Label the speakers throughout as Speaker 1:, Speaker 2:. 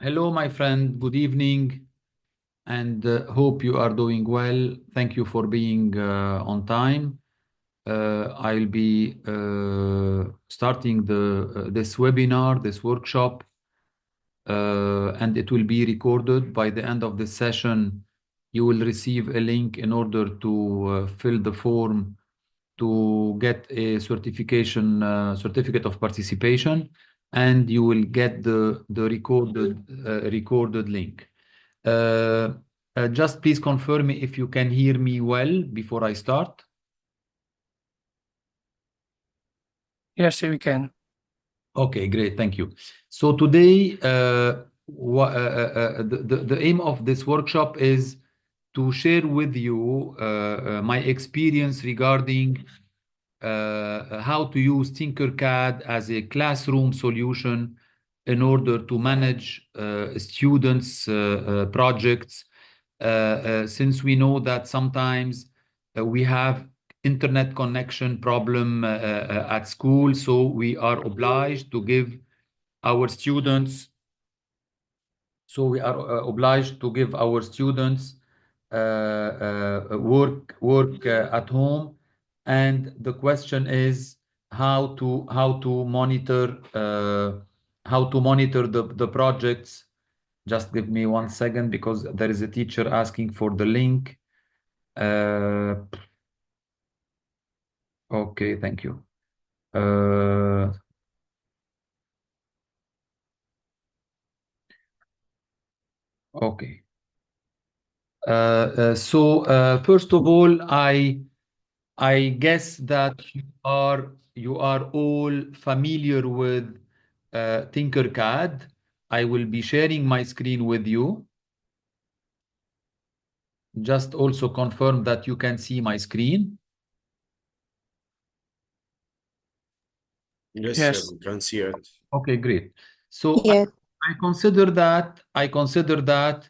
Speaker 1: Hello, my friend. Good evening, and hope you are doing well. Thank you for being on time. I'll be starting this webinar, this workshop, and it will be recorded. By the end of this session, you will receive a link in order to fill the form to get a certificate of participation, and you will get the recorded link. Uh, just please confirm me if you can hear me well before I start.
Speaker 2: Yes, we can.
Speaker 1: Okay, great. Thank you. So today, the aim of this workshop is to share with you my experience regarding how to use tinkercad as a classroom solution in order to manage students' projects, since we know that sometimes we have internet connection problem at school, so we are obliged to give our students work at home, and the question is how to monitor the projects. Just give me 1 second because there is a teacher asking for the link. Uh, okay, thank you. Okay. So first of all, I guess that you are all familiar with tinkercad. I will be sharing my screen with you. Just also confirm that you can see my screen.
Speaker 3: Yes, sir,
Speaker 2: Yes.
Speaker 3: we can see it.
Speaker 1: Okay, great. So
Speaker 4: Yeah.
Speaker 1: I consider that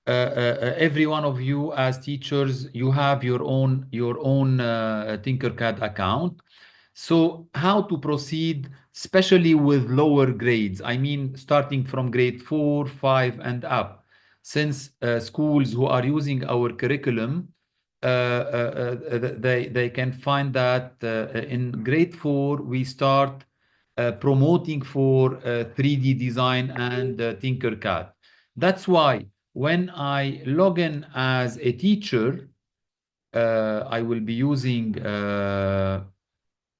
Speaker 1: every one of you as teachers, you have your own tinkercad account. So how to proceed, especially with lower grades? I mean, starting from grade 4, 5, and up, since schools who are using our curriculum, they can find that in grade 4 we start promoting for 3D design and tinkercad. That's why when I log in as a teacher, I will be using.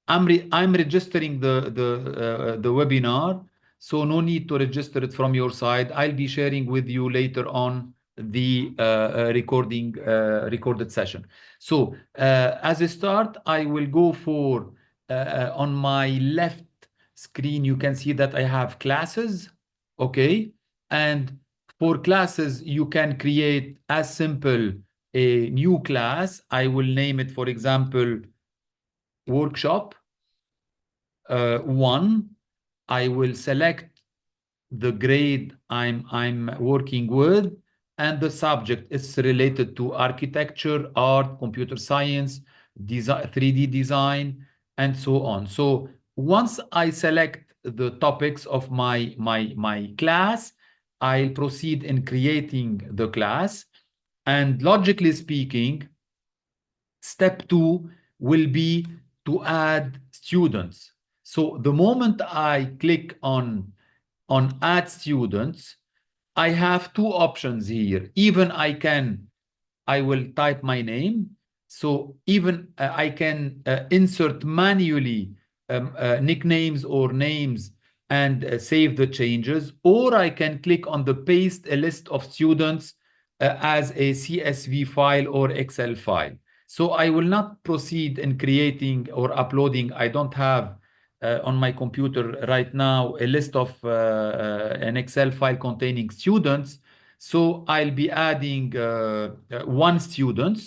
Speaker 1: I'm registering the webinar, so no need to register it from your side. I'll be sharing with you later on the recorded session. So as a start, I will go for on my left screen. You can see that I have classes, okay, and for classes you can create as simple a new class. I will name it, for example, workshop 1. I will select the grade I'm working with, and the subject is related to architecture, art, computer science, design, 3D design, and so on. So once I select the topics of my class, I'll proceed in creating the class. And logically speaking, step 2 will be to add students. So the moment I click on add students, I have two options here. Even I will type my name. So even I can insert manually nicknames or names and save the changes, or I can click on the paste a list of students as a CSV file or Excel file. So I will not proceed in creating or uploading. I don't have on my computer right now a list of an Excel file containing students. So I'll be adding one student,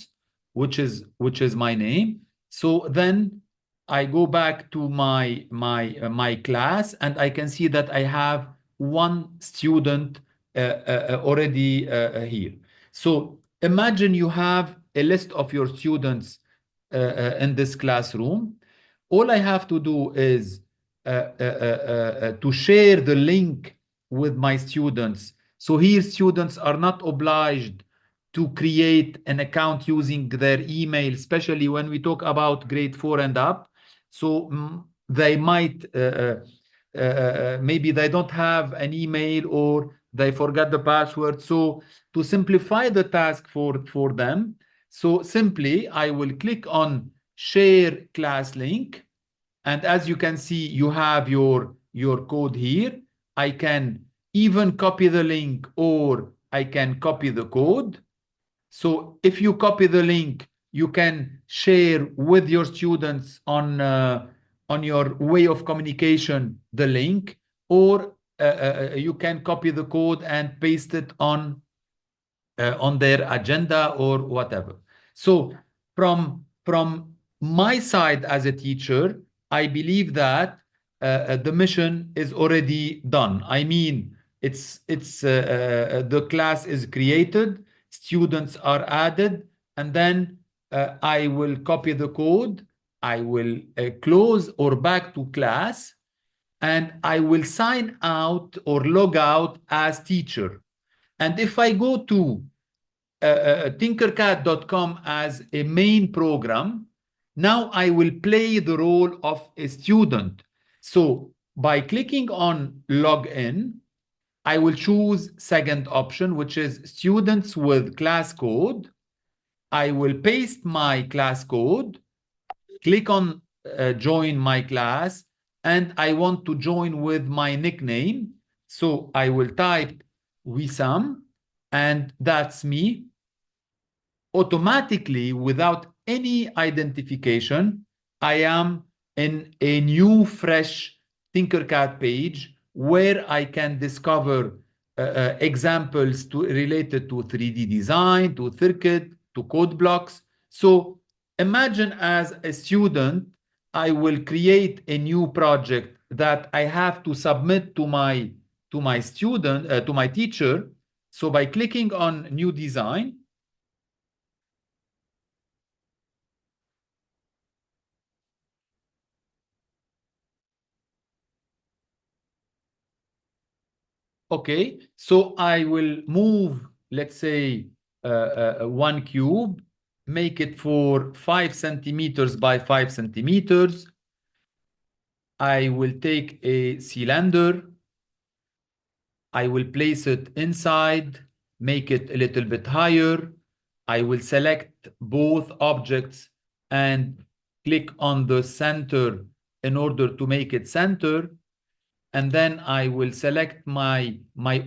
Speaker 1: which is my name. So then I go back to my class, and I can see that I have one student already here. So imagine you have a list of your students in this classroom. All I have to do is to share the link with my students So here students are not obliged to create an account using their email, especially when we talk about grade 4 and up. So they might, maybe they don't have an email or they forgot the password. So to simplify the task for them, so simply I will click on share class link. And as you can see, you have your code here. I can even copy the link or I can copy the code. So if you copy the link, you can share with your students on your way of communication the link, or you can copy the code and paste it on their agenda or whatever. So from my side as a teacher, I believe that the mission is already done. I mean, it's the class is created, students are added, and then I will copy the code. I will close or back to class, and I will sign out or log out as teacher. And if I go to tinkercad.com as a main program, now I will play the role of a student. So by clicking on login, I will choose second option, which is students with class code. I will paste my class code, click on join my class, and I want to join with my nickname. So I will type Wissam, and that's me. Automatically, without any identification, I am in a new, fresh Tinkercad page where I can discover examples related to 3D design, to circuit, to code blocks. So imagine as a student, I will create a new project that I have to submit to my student, to my teacher. So by clicking on new design, okay, so I will move, let's say, one cube, make it for 5 centimeters by 5 centimeters. I will take a cylinder. I will place it inside, make it a little bit higher. I will select both objects and click on the center in order to make it center. And then I will select my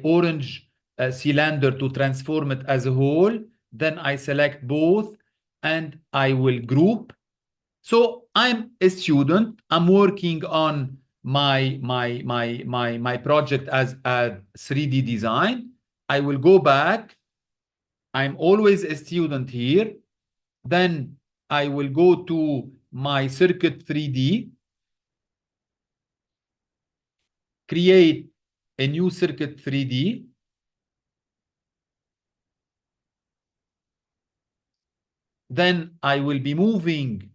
Speaker 1: orange cylinder to transform it as a whole. Then I select both and I will group. So I'm a student. I'm working on my project as a 3D design. I will go back. I'm always a student here. Then I will go to my circuit 3D, create a new circuit 3D. Then I will be moving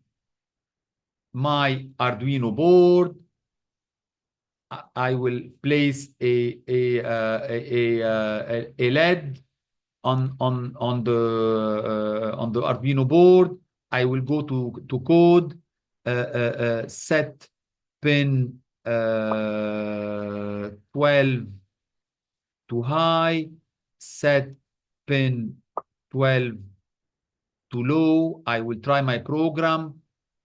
Speaker 1: my Arduino board. I will place a LED on the Arduino board. I will go to code, set pin 12 to high, set pin 12 to low. I will try my program.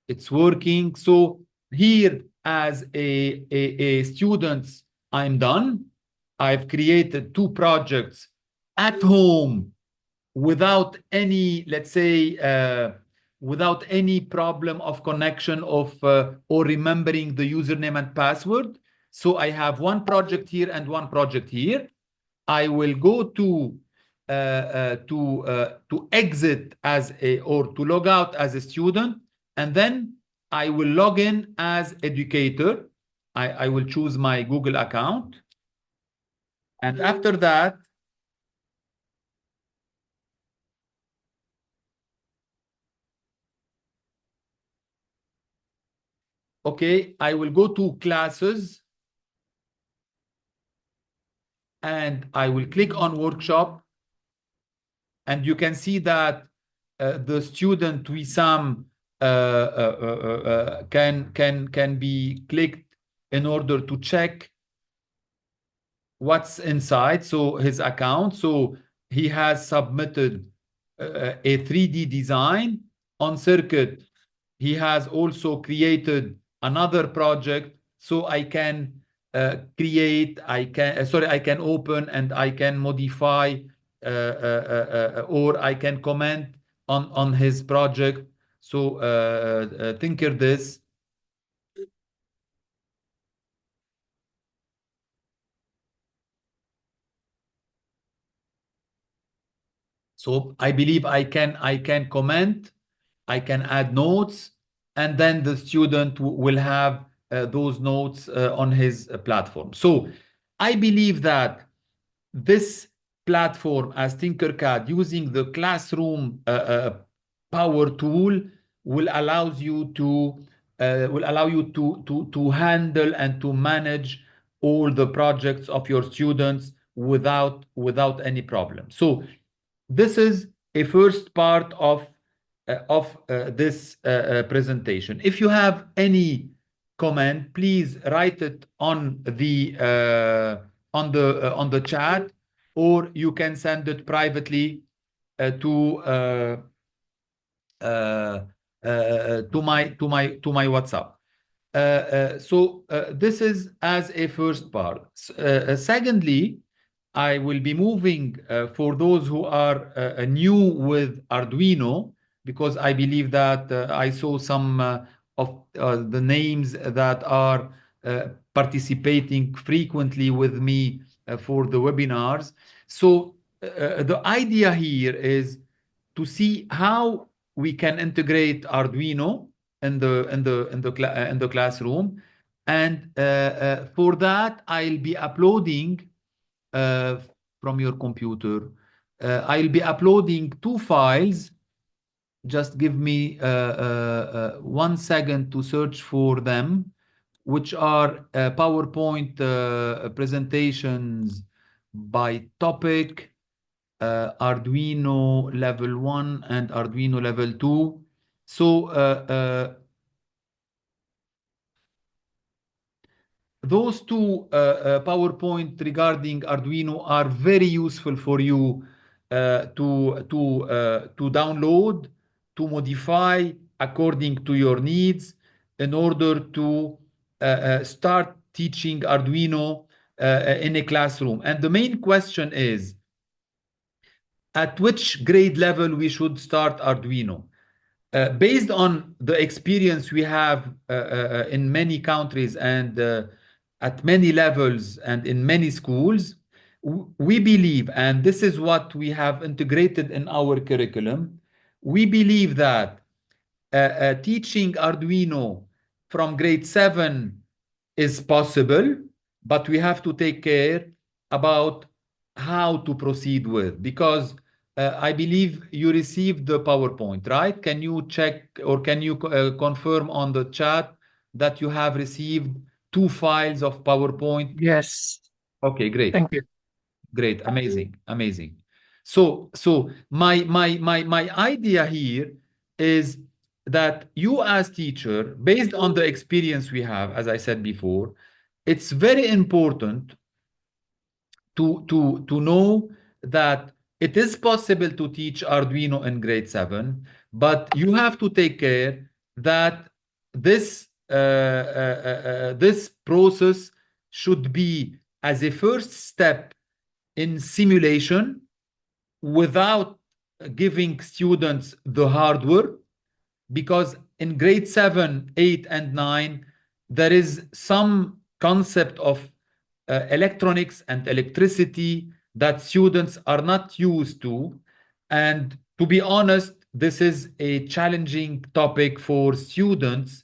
Speaker 1: It's working. So here, as a student, I'm done. I've created two projects at home without any, let's say, without any problem of connection of or remembering the username and password. So I have one project here and one project here. I will go to exit as a, or to log out as a student, and then I will log in as educator. I will choose my Google account, and after that, okay, I will go to classes, and I will click on workshop, and you can see that the student Wissam can be clicked in order to check what's inside, so his account. So he has submitted a 3D design on circuit. He has also created another project, so I can create, I can open and I can modify, or I can comment on his project. So tinker this. So I believe I can comment, I can add notes, and then the student will have those notes on his platform. So I believe that this platform as tinkercad using the classroom power tool will allow you to handle and to manage all the projects of your students without any problem. So this is a first part of this presentation. If you have any comment, please write it on the chat, or you can send it privately uh, to my WhatsApp. So this is as a first part. Secondly, I will be moving for those who are new with Arduino, because I believe that I saw some of the names that are participating frequently with me for the webinars. So the idea here is to see how we can integrate Arduino in the classroom, and for that I'll be uploading uh, from your computer. I'll be uploading two files. Just give me 1 second to search for them, which are PowerPoint presentations by topic, Arduino level 1 and Arduino level 2. So those two PowerPoint regarding Arduino are very useful for you to download, to modify according to your needs in order to start teaching Arduino in a classroom. And the main question is, at which grade level we should start Arduino? Based on the experience we have in many countries and at many levels and in many schools, we believe, and this is what we have integrated in our curriculum, we believe that teaching Arduino from grade 7 is possible, but we have to take care about how to proceed with, because I believe you received the PowerPoint, right? Can you check, or can you confirm on the chat that you have received two files of PowerPoint?
Speaker 2: Yes.
Speaker 1: Okay, great.
Speaker 2: Thank you.
Speaker 1: Great, amazing, amazing. So my idea here is that you as teacher, based on the experience we have, as I said before, it's very important to know that it is possible to teach Arduino in grade 7, but you have to take care that this process should be as a first step in simulation without giving students the hardware, because in grade 7, 8, and 9, there is some concept of electronics and electricity that students are not used to. And to be honest, this is a challenging topic for students,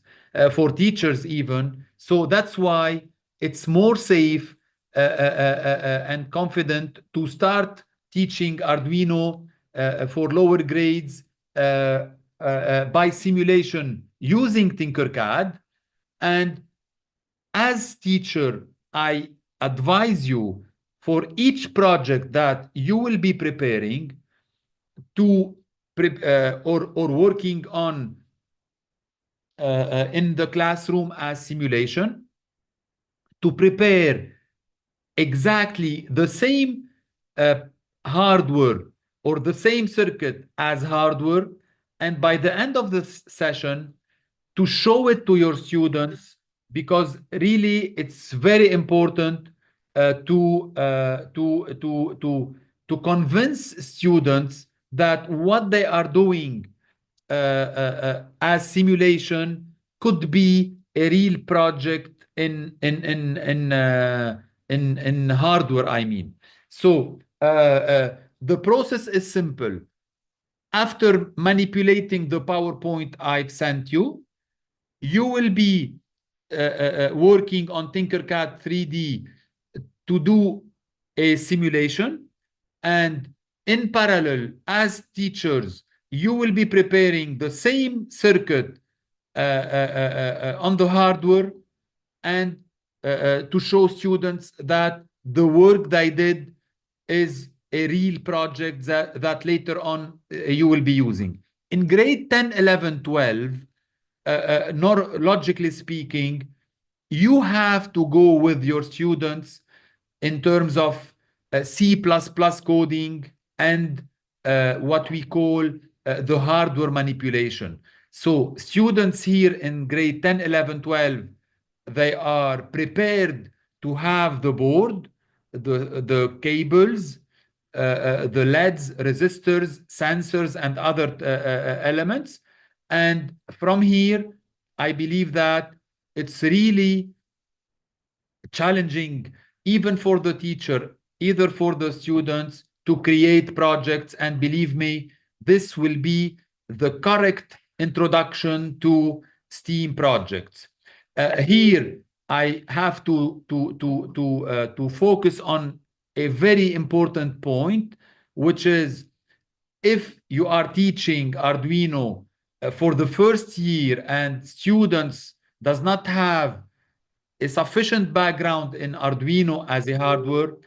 Speaker 1: for teachers even. So that's why it's more safe and confident to start teaching Arduino for lower grades by simulation using tinkercad. And as teacher, I advise you for each project that you will be preparing to or working on in the classroom as simulation, to prepare exactly the same uh, hardware or the same circuit as hardware, and by the end of the session to show it to your students, because really it's very important to convince students that what they are doing as simulation could be a real project in hardware, I mean. So the process is simple. After manipulating the PowerPoint I've sent you, you will be working on tinkercad 3D to do a simulation, and in parallel, as teachers, you will be preparing the same circuit on the hardware, and to show students that the work they did is a real project that later on you will be using. In grade 10, 11, 12, nor logically speaking, you have to go with your students in terms of C++ coding and what we call the hardware manipulation. So students here in grade 10, 11, 12, they are prepared to have the board, the cables, the LEDs, resistors, sensors, and other elements. And from here, I believe that it's really challenging even for the teacher, either for the students to create projects. And believe me, this will be the correct introduction to STEAM projects. Here, I have to focus on a very important point, which is if you are teaching Arduino for the first year and students does not have a sufficient background in Arduino as a hardware,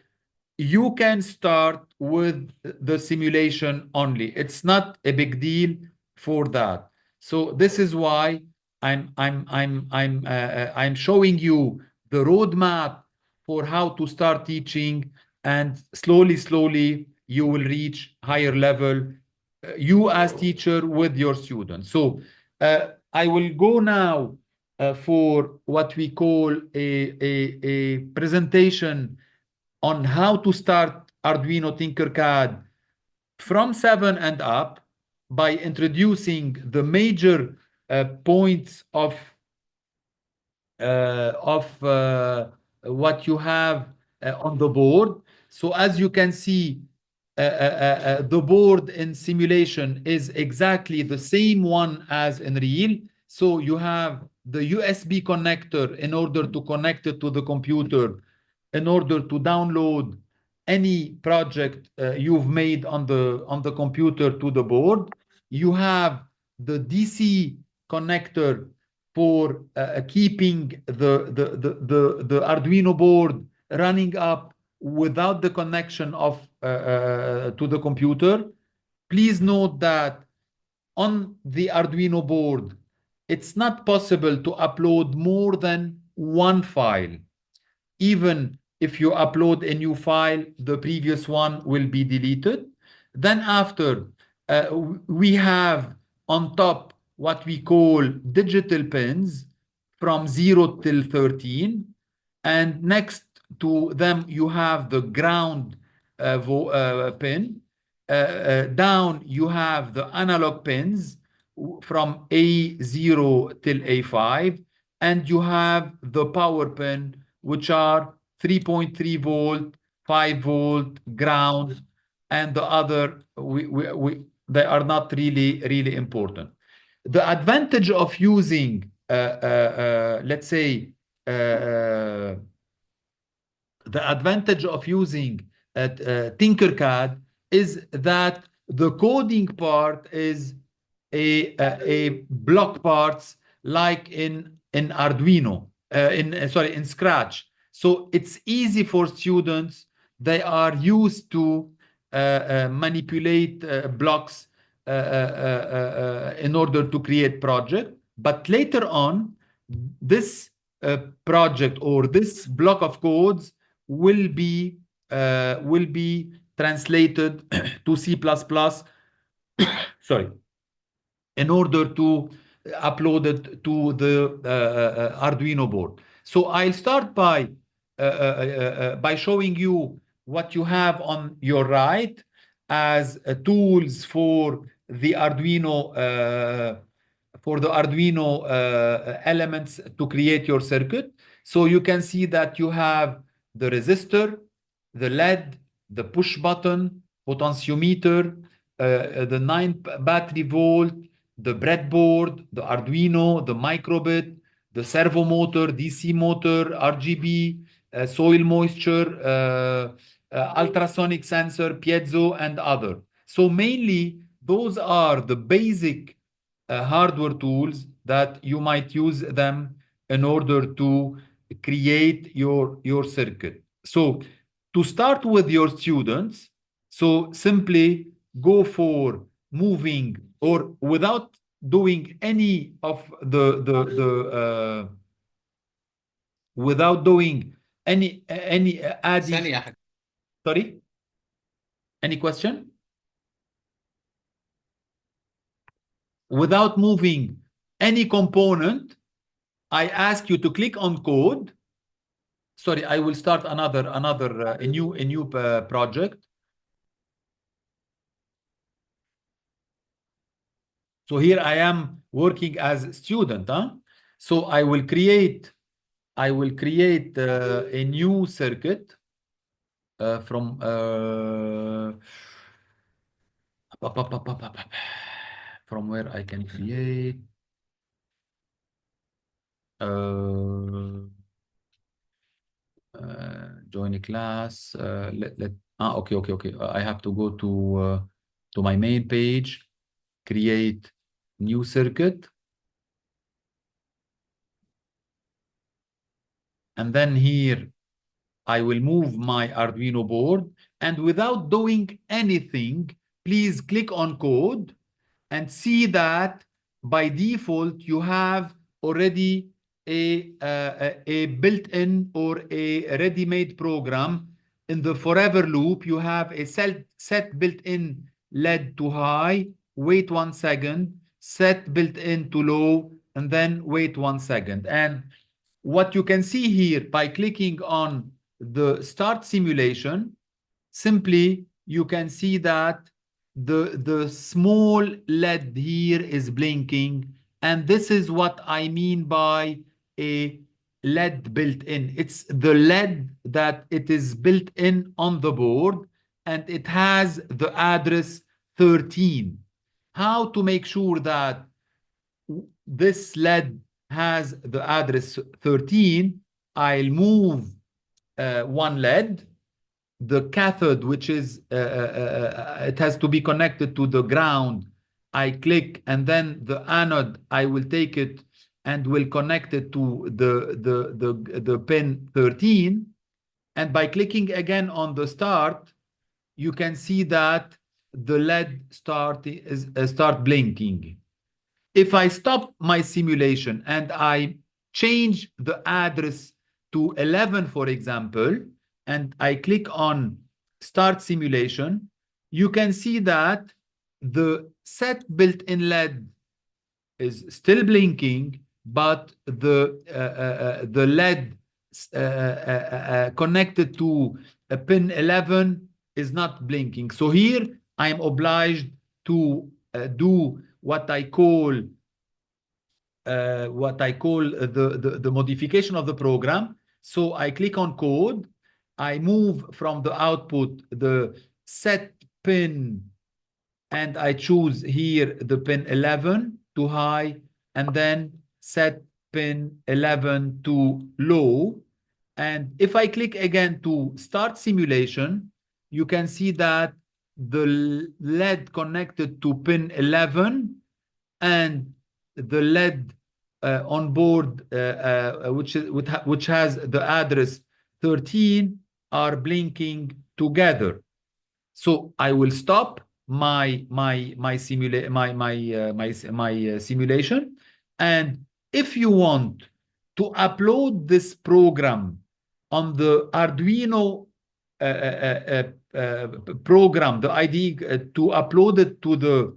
Speaker 1: you can start with the simulation only. It's not a big deal for that. So this is why I'm showing you the roadmap for how to start teaching, and slowly you will reach higher level. You as teacher with your students. So I will go now for what we call a presentation on how to start Arduino Tinkercad from 7 and up by introducing the major points of what you have on the board. So as you can see, the board in simulation is exactly the same one as in real. So you have the USB connector in order to connect it to the computer, in order to download any project you've made on the computer to the board. You have the DC connector for keeping the Arduino board running up without the connection of to the computer. Please note that on the Arduino board, it's not possible to upload more than one file. Even if you upload a new file, the previous one will be deleted. Then after, we have on top what we call digital pins from 0 till 13. And next to them, you have the ground pin. Down, you have the analog pins from A0 till A5. And you have the power pin, which are 3.3 volt, 5 volt, ground, and the other, they are not really important. The advantage of using, let's say, the advantage of using tinkercad is that the coding part is a block parts like in Arduino, in Scratch. So it's easy for students they are used to manipulate blocks in order to create project. But later on, this project or this block of codes will be translated to C++, sorry, in order to upload it to the Arduino board. So I'll start by showing you what you have on your right as tools for the Arduino elements to create your circuit. So you can see that you have the resistor, the LED, the push button, potentiometer, the 9 battery volt, the breadboard, the Arduino, the microbit, the servo motor, DC motor, RGB, soil moisture, ultrasonic sensor, piezo, and other. So mainly, those are the basic hardware tools that you might use them in order to create your circuit. So to start with your students, so simply go for moving or without doing any of without doing any adding.
Speaker 3: ثانية يا حاج.
Speaker 1: Sorry, any question? Without moving any component, I ask you to click on code. Sorry, I will start a new project. So here I am working as a student, huh? So I will create a new circuit from where I can create join a class. Okay. I have to go to my main page, create new circuit, and then here I will move my Arduino board, and without doing anything, please click on code and see that by default you have already a built-in or a ready-made program. In the forever loop, you have a set built-in LED to high, wait 1 second, set built-in to low, and then wait 1 second. And what you can see here by clicking on the start simulation, simply you can see that the small LED here is blinking, and this is what I mean by a LED built in. It's the LED that it is built in on the board, and it has the address 13. How to make sure that this LED has the address 13? I'll move one LED. The cathode, which is it has to be connected to the ground, I click, and then the anode, I will take it and will connect it to the pin 13. And by clicking again on the start, you can see that the LED start blinking. If I stop my simulation and I change the address to 11, for example, and I click on start simulation, you can see that the set built-in LED is still blinking, but the LED connected to a pin 11 is not blinking. So here I am obliged to do what I call the modification of the program. So I click on code, I move from the output the set pin, and I choose here the pin 11 to high, and then set pin 11 to low. And if I click again to start simulation, you can see that the LED connected to pin 11 and the LED on board, which has the address 13, are blinking together. So I will stop my simulation, and if you want to upload this program on the Arduino program, the IDE, to upload it to the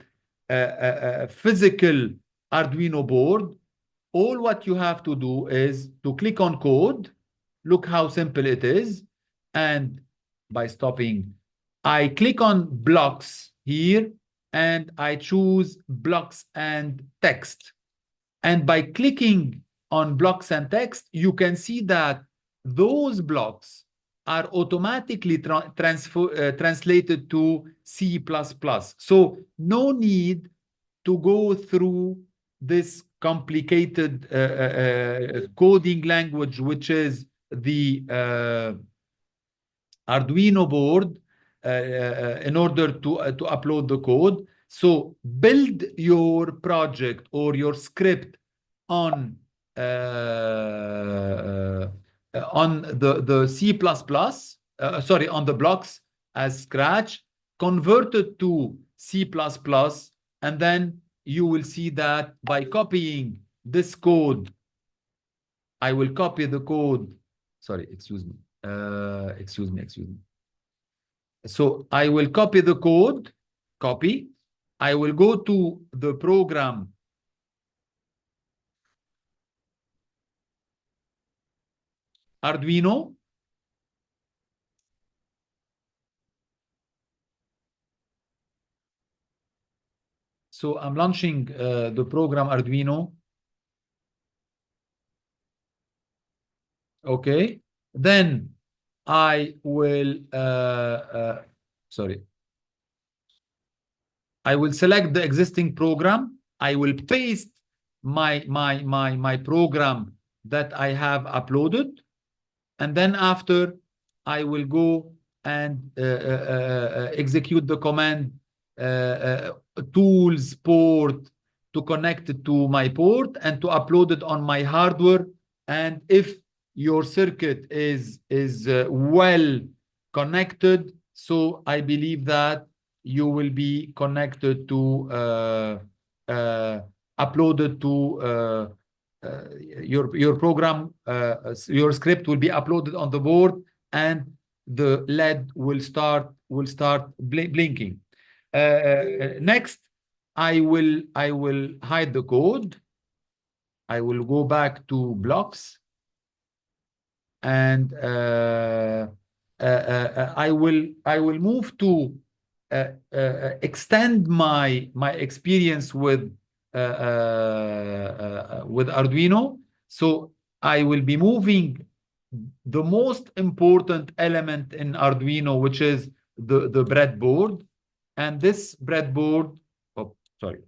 Speaker 1: physical Arduino board, all what you have to do is to click on code. Look how simple it is. And by stopping, I click on blocks here and I choose blocks and text. And by clicking on blocks and text, you can see that those blocks are automatically translated to C++. So no need to go through this complicated coding language, which is the Arduino board, in order to upload the code. So build your project or your script on the C++, sorry, on the blocks as scratch, convert it to C++, and then you will see that by copying this code, I will copy the code. Sorry, excuse me. Excuse me. So I will copy the code, copy. I will go to the program Arduino. So I'm launching the program Arduino. Okay. Then I will, sorry. I will select the existing program. I will paste my program that I have uploaded. And then after, I will go and execute the command tools port to connect it to my port and to upload it on my hardware. And if your circuit is well connected, so I believe that you will be connected to uploaded to your program, your script will be uploaded on the board, and the LED will start blinking. Next, I will hide the code. I will go back to blocks, and I will move to extend my experience with Arduino. So I will be moving the most important element in Arduino, which is the breadboard. And this breadboard, oh, sorry,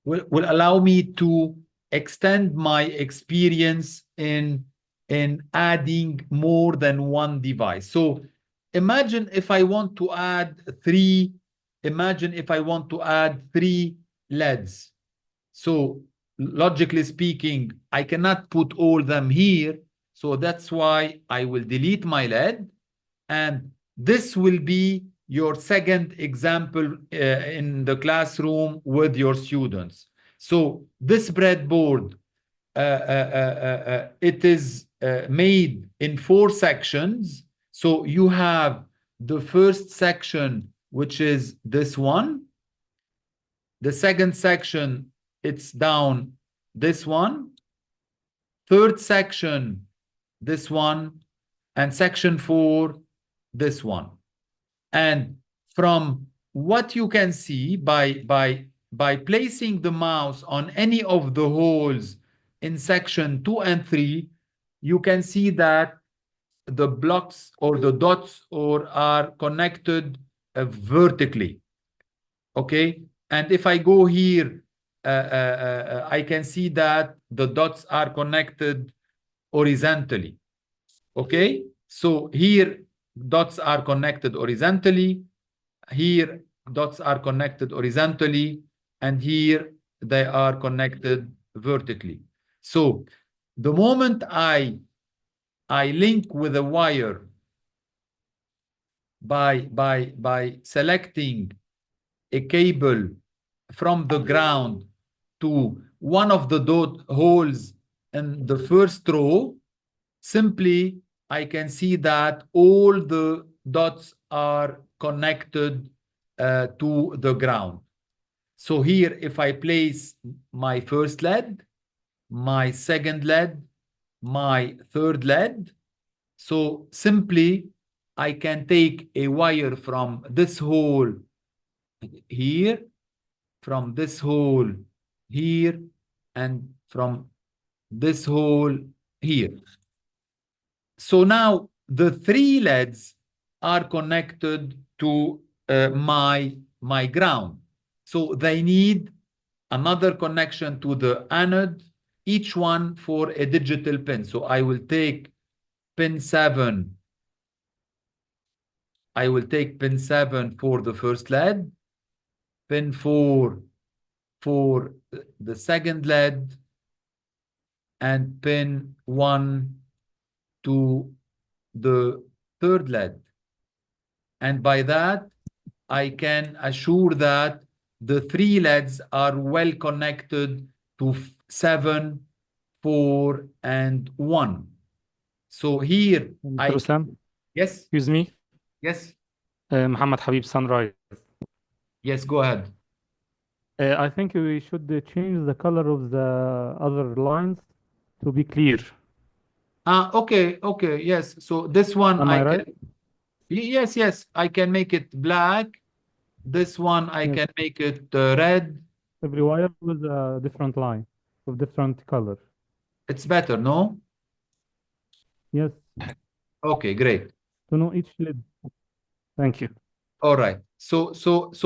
Speaker 1: will allow me to extend my experience in adding more than one device. So imagine if I want to add three LEDs. So logically speaking, I cannot put all them here. So that's why I will delete my LED. And this will be your second example in the classroom with your students. So this breadboard, it is made in 4 sections. So you have the first section, which is this one. The second section, it's down this one. Third section, this one. And section 4, this one. And from what you can see by placing the mouse on any of the holes in section 2 and 3, you can see that the blocks or the dots are connected vertically. Okay. And if I go here, I can see that the dots are connected horizontally. Okay. So here, dots are connected horizontally. Here, dots are connected horizontally. And here, they are connected vertically. So the moment I I link with a wire by selecting a cable from the ground to one of the dot holes in the first row, simply I can see that all the dots are connected to the ground. So here, if I place my first LED, my second LED, my third LED, so simply I can take a wire from this hole here, from this hole here, and from this hole here. So now the three LEDs are connected to my ground. So they need another connection to the anode, each one for a digital pin. So I will take pin 7. I will take pin 7 for the first LED, pin 4 for the second LED, and pin 1 to the third LED. And by that, I can assure that the three LEDs are well connected to 7, 4, and 1. So here
Speaker 3: Mr. Osam,
Speaker 1: yes,
Speaker 3: excuse me.
Speaker 1: yes,
Speaker 3: Muhammad Habib Sunrise.
Speaker 1: yes, go ahead.
Speaker 3: I think we should change the color of the other lines to be clear.
Speaker 1: Okay, okay, yes. So this one
Speaker 3: Am I
Speaker 1: I can,
Speaker 3: right?
Speaker 1: yes, yes, I can make it black. This one I
Speaker 3: Yes.
Speaker 1: can make it red.
Speaker 3: Every wire with a different line of different color.
Speaker 1: It's better, no?
Speaker 3: Yes,
Speaker 1: Okay, great.
Speaker 3: to know each lid. Thank you.
Speaker 1: All right. So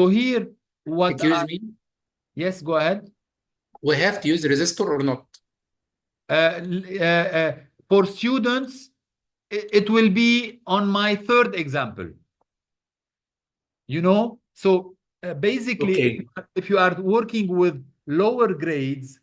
Speaker 1: here, what
Speaker 4: Excuse me,
Speaker 1: yes, go ahead.
Speaker 4: we have to use resistor or not?
Speaker 1: For students, it will be on my third example. You know, so basically,
Speaker 4: Okay.
Speaker 1: if you are working with lower grades,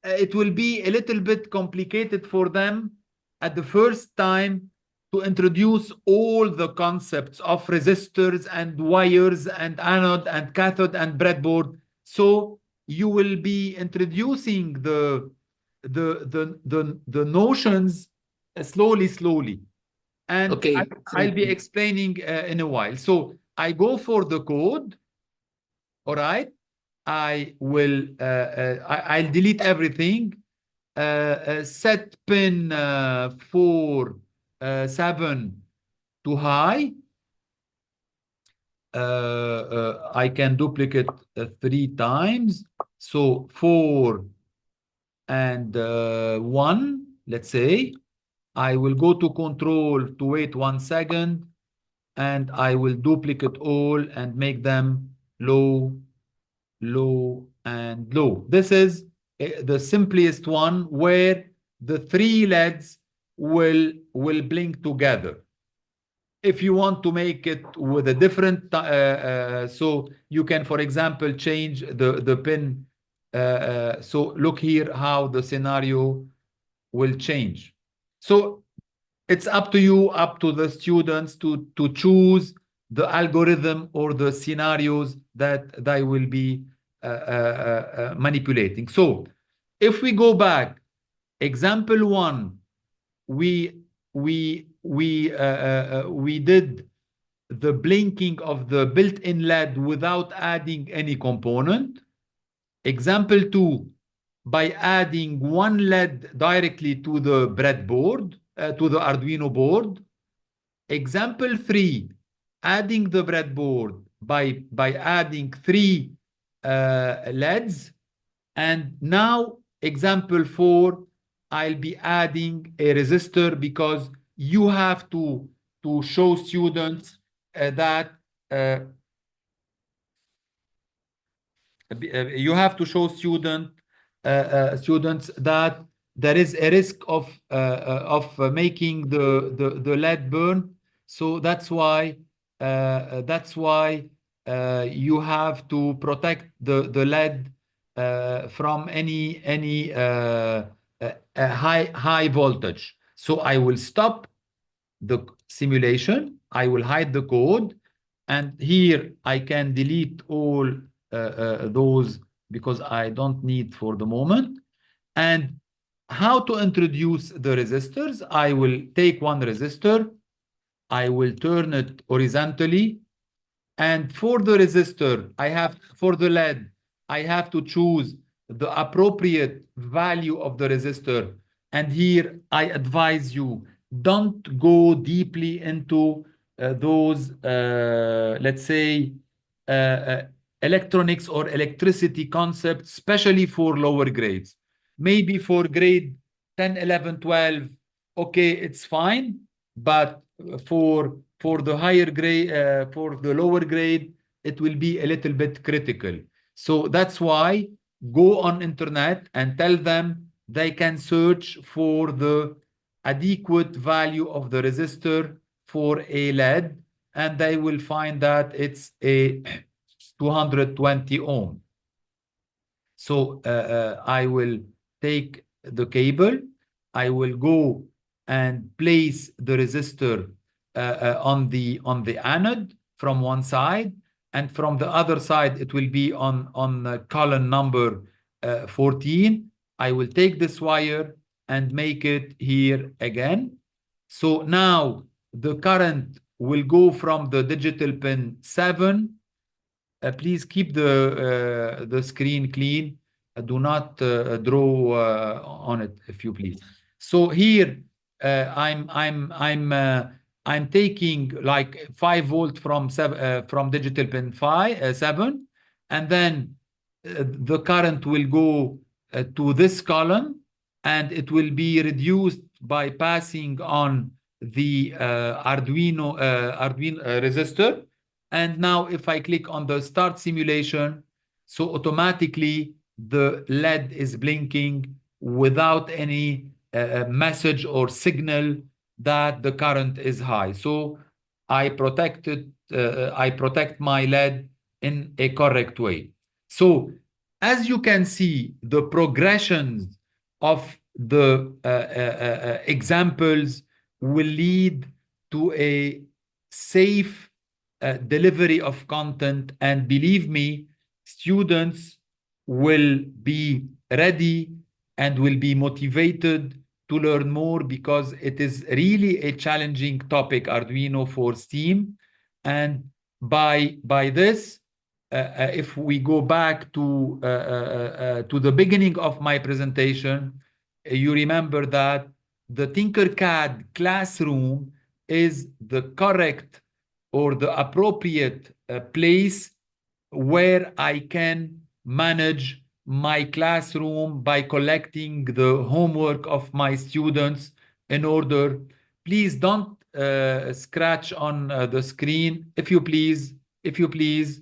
Speaker 1: it will be a little bit complicated for them at the first time to introduce all the concepts of resistors and wires and anode and cathode and breadboard. So you will be introducing the notions slowly. And
Speaker 4: Okay.
Speaker 1: I'll be explaining in a while. So I go for the code. All right. I'll delete everything. Set pin 4, 7 to high. I can duplicate 3 times. So 4 and 1, let's say. I will go to control to wait 1 second, and I will duplicate all and make them low, low, and low. This is the simplest one where the three LEDs will blink together. If you want to make it with a different, so you can, for example, change the pin. So look here how the scenario will change. So it's up to you, up to the students to choose the algorithm or the scenarios that they will be manipulating. So if we go back, example 1, we did the blinking of the built-in LED without adding any component. Example 2, by adding one LED directly to the breadboard, to the Arduino board. Example 3, adding the breadboard by adding 3 LEDs. And now, example 4, I'll be adding a resistor because you have to show students that you have to show students that there is a risk of making the lead burn. So that's why you have to protect the lead from any high voltage. So I will stop the simulation, I will hide the code, and here I can delete all those because I don't need for the moment. And how to introduce the resistors? I will take one resistor, I will turn it horizontally, and for the resistor, for the LED, I have to choose the appropriate value of the resistor. And here I advise you, don't go deeply into those, let's say, uh, uh, electronics or electricity concepts, especially for lower grades. Maybe for grade 10, 11, 12, okay, it's fine. But for the higher grade, for the lower grade, it will be a little bit critical. So that's why go on internet and tell them they can search for the adequate value of the resistor for a LED, and they will find that it's a 220 ohm. So I will take the cable, I will go and place the resistor on the anode from one side, and from the other side it will be on column number 14. I will take this wire and make it here again. So now the current will go from the digital pin 7. Please keep the screen clean. Do not draw on it, if you please. So here I'm taking like 5 volt from digital pin 7, and then the current will go to this column, and it will be reduced by passing on the Arduino resistor. And now if I click on the start simulation, so automatically the LED is blinking without any message or signal that the current is high. So I protect my LED in a correct way. So as you can see, the progressions of the examples will lead to a safe delivery of content, and believe me, students will be ready and will be motivated to learn more, because it is really a challenging topic, Arduino for STEAM. And by this, if we go back to the beginning of my presentation, you remember that the tinkercad classroom is the correct or the appropriate place where I can manage my classroom by collecting the homework of my students in order. Please don't scratch on the screen, if you please. If you please,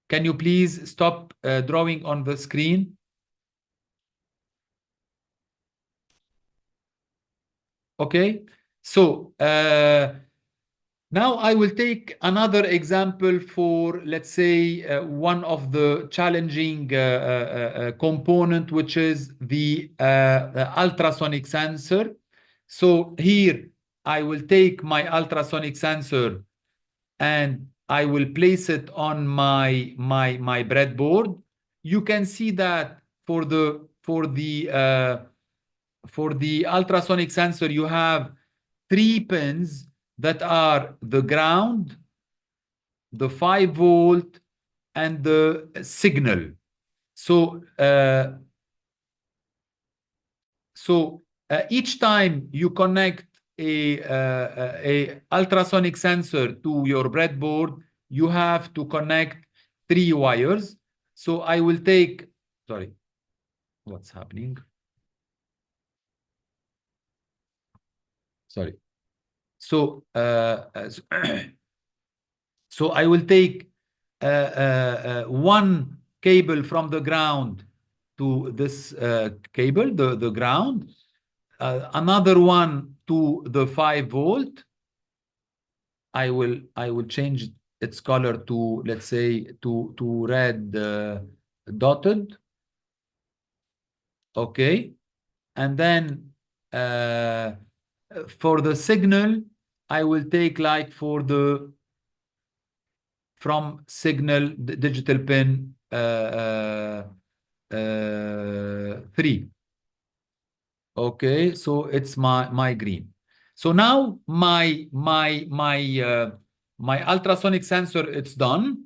Speaker 1: can you please stop drawing on the screen? Okay, so now I will take another example for, let's say, one of the challenging component, which is the ultrasonic sensor. So here I will take my ultrasonic sensor and I will place it on my breadboard. You can see that for the ultrasonic sensor, you have 3 pins that are the ground, the 5 volt, and the signal. So each time you connect a ultrasonic sensor to your breadboard, you have to connect 3 wires. So I will take, sorry, what's happening? Sorry. So so I will take one cable from the ground to this cable, the ground, another one to the 5 volt. I will change its color to, let's say, to red dotted. Okay, and then For the signal, I will take like for the from signal digital pin 3. Okay, so it's my green. So now my ultrasonic sensor, it's done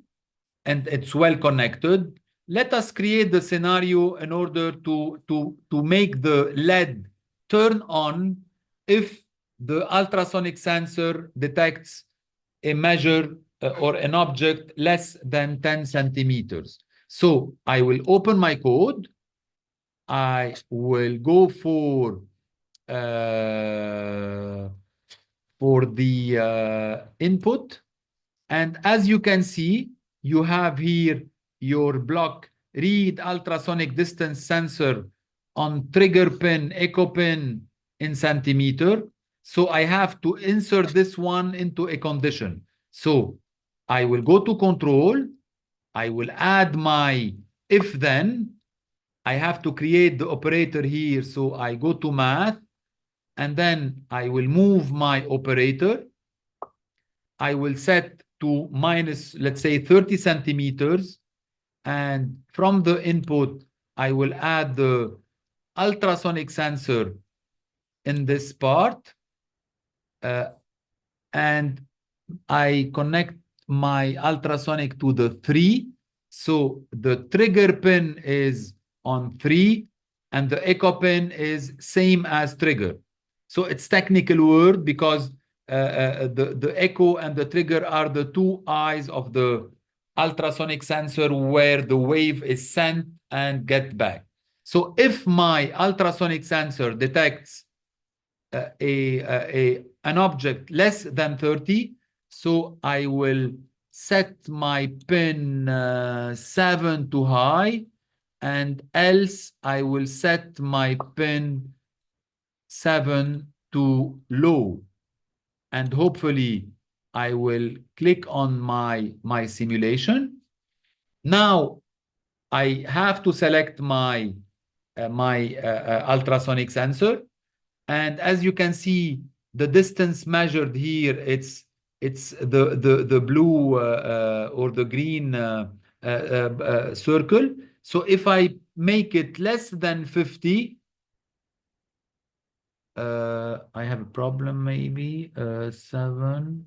Speaker 1: and it's well connected. Let us create the scenario in order to make the LED turn on if the ultrasonic sensor detects a measure or an object less than 10 centimeters. So I will open my code. I will go for the input. And as you can see, you have here your block read ultrasonic distance sensor on trigger pin, echo pin in centimeter. So I have to insert this one into a condition. So I will go to control. I will add my if then. I have to create the operator here. So I go to math and then I will move my operator. I will set to minus, let's say 30 centimeters. And from the input, I will add the ultrasonic sensor in this part. And I connect my ultrasonic to the 3. So the trigger pin is on 3 and the echo pin is same as trigger. So it's technical word because the echo and the trigger are the two eyes of the ultrasonic sensor where the wave is sent and get back. So if my ultrasonic sensor detects an object less than 30, so I will set my pin 7 to high, and else I will set my pin 7 to low. And hopefully I will click on my simulation. Now I have to select my ultrasonic sensor. And as you can see, the distance measured here, it's the blue or the green circle. So if I make it less than 50, I have a problem maybe. 7,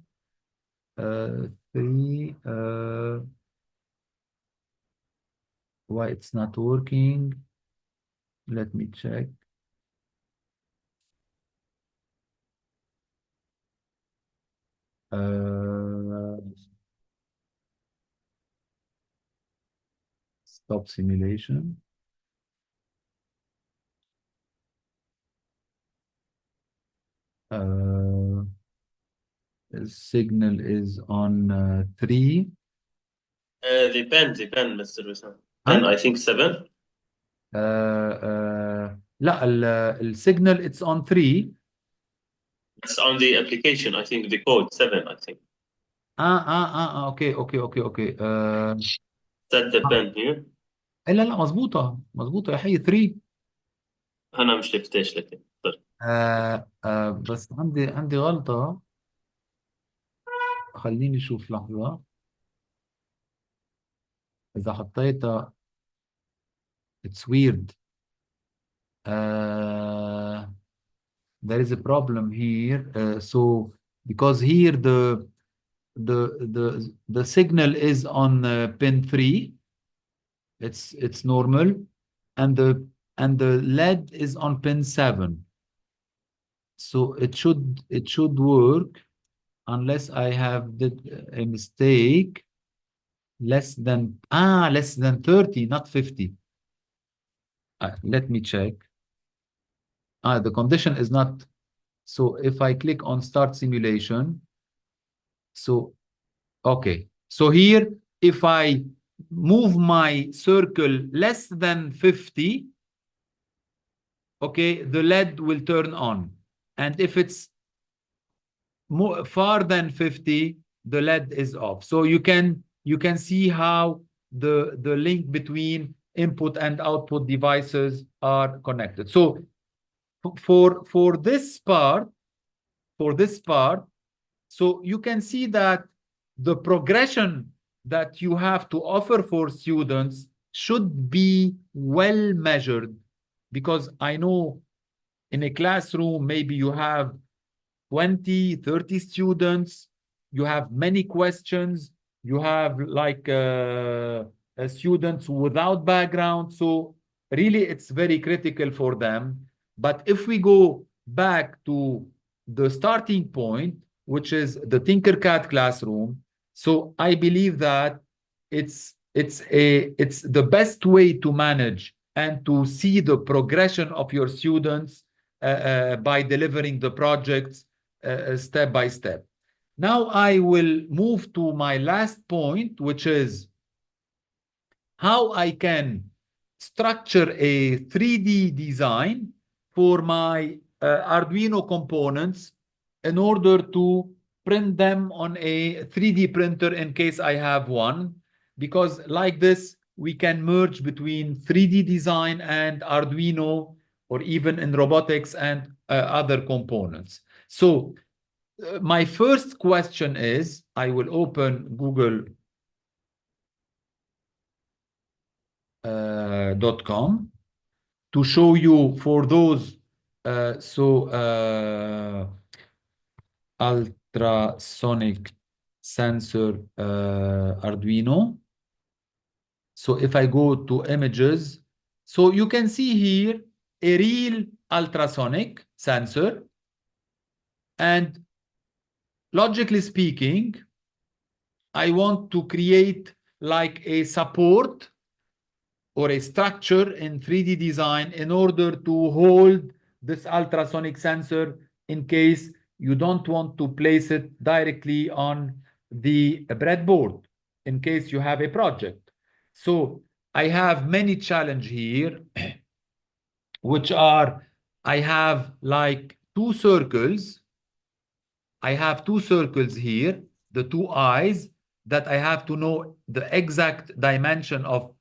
Speaker 1: 3. Why it's not working? Let me check. Stop simulation. Signal is on 3.
Speaker 5: Depends, Mr. Wissam. And I think 7.
Speaker 1: لا السيجنال it's on 3.
Speaker 5: It's on the application. I think the code 7. I think.
Speaker 1: Okay.
Speaker 5: Set the pen here.
Speaker 1: لا مظبوطة يا حي 3.
Speaker 5: أنا مش لفتش لك.
Speaker 1: بس عندي غلطة. خليني اشوف لحظة. اذا حطيتها it's weird. There is a problem here. So because here the signal is on pin 3, it's normal, and the LED is on pin 7. So it should work unless I have did a mistake. Less than 30, not 50. Let me check. The condition is not. So if I click on start simulation, so okay. So here, if I move my circle less than 50, okay, the LED will turn on. And if it's more far than 50, the LED is off. So you can see how the link between input and output devices are connected. So for this part, so you can see that the progression that you have to offer for students should be well measured, because I know in a classroom, maybe you have 20, 30 students, you have many questions, you have like students without background. So really, it's very critical for them. But if we go back to the starting point, which is the tinkercad classroom, so I believe that it's the best way to manage and to see the progression of your students by delivering the projects step by step. Now I will move to my last point, which is how I can structure a 3D design for my Arduino components in order to print them on a 3D printer in case I have one, because like this, we can merge between 3D design and Arduino, or even in robotics and other components. So my first question is, I will open google.com to show you for those ultrasonic sensor Arduino. So if I go to images, so you can see here a real ultrasonic sensor, and logically speaking, I want to create like a support or a structure in 3D design in order to hold this ultrasonic sensor in case you don't want to place it directly on the breadboard in case you have a project. So I have many challenges here, which are, I have like two circles. I have two circles here, the two eyes, that I have to know the exact dimension of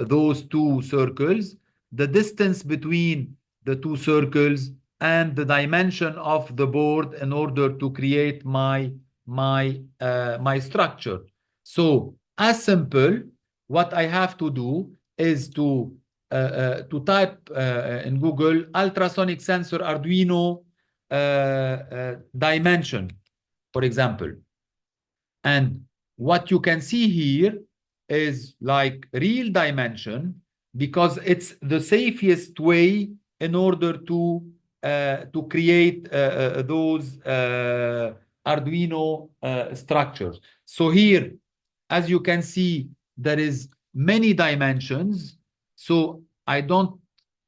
Speaker 1: those two circles, the distance between the two circles, and the dimension of the board in order to create my structure. So as simple, what I have to do is to type in Google ultrasonic sensor Arduino dimension, for example. And what you can see here is like real dimension, because it's the safest way in order to create those Arduino structures. So here, as you can see, there is many dimensions. So I don't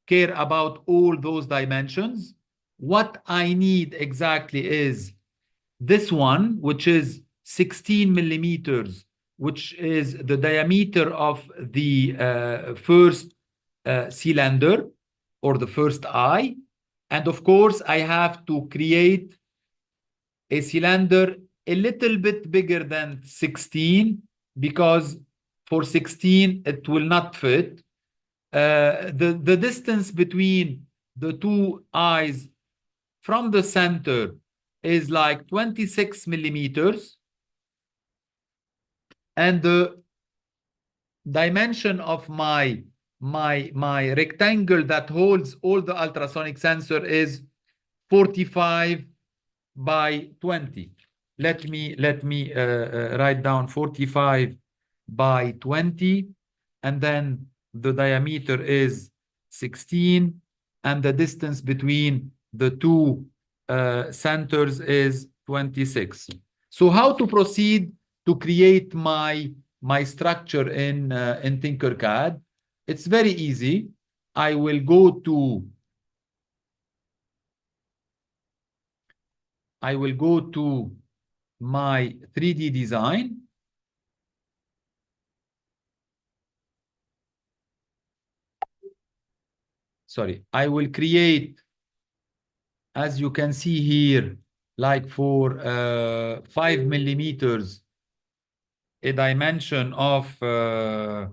Speaker 1: care about all those dimensions. What I need exactly is this one, which is 16 millimeters, which is the diameter of the first cylinder or the first eye. And of course, I have to create a cylinder a little bit bigger than 16, because for 16, it will not fit. The distance between the two eyes from the center is like 26 millimeters, and the dimension of my rectangle that holds all the ultrasonic sensor is 45 by 20. Let me write down 45 by 20, and then the diameter is 16, and the distance between the two centers is 26. So how to proceed to create my structure in tinkercad? It's very easy. I will go to my 3D design. Sorry, I will create, as you can see here, like for 5 millimeters, a dimension of 5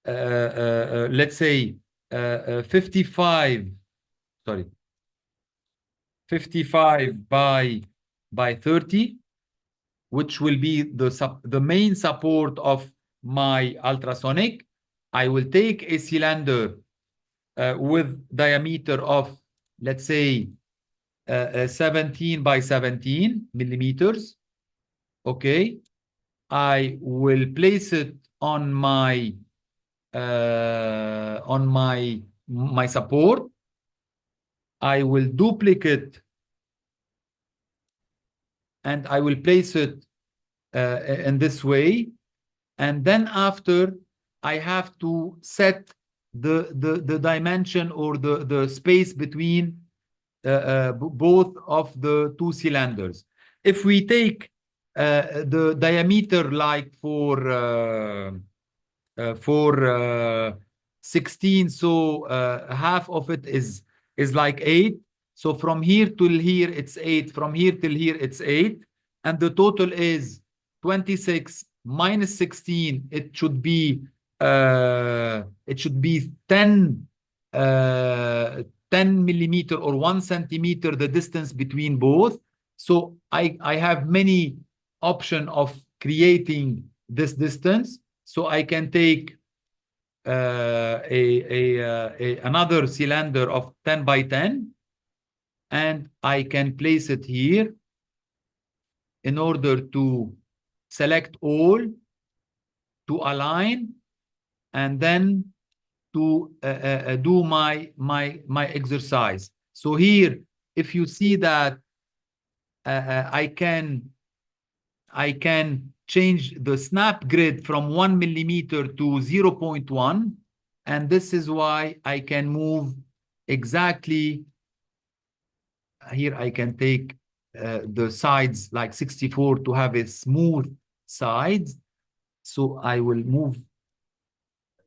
Speaker 1: let's say 55, sorry, 55 by 30, which will be the main support of my ultrasonic. I will take a cylinder with diameter of, let's say, 17 by 17 millimeters. Okay, I will place it on my my support. I will duplicate and I will place it in this way. And then after, I have to set the dimension or the space between both of the two cylinders. If we take the diameter like for 16, so half of it is like 8. So from here till here it's 8, from here till here it's 8, and the total is 26 minus 16. It should be 10 10 millimeter or 1 centimeter, the distance between both. So I have many option of creating this distance. So I can take another cylinder of 10 by 10, and I can place it here in order to select all, to align, and then to do my exercise. So here, if you see that I can change the snap grid from 1 millimeter to 0.1, and this is why I can move exactly here. I can take the sides like 64 to have a smooth sides. So I will move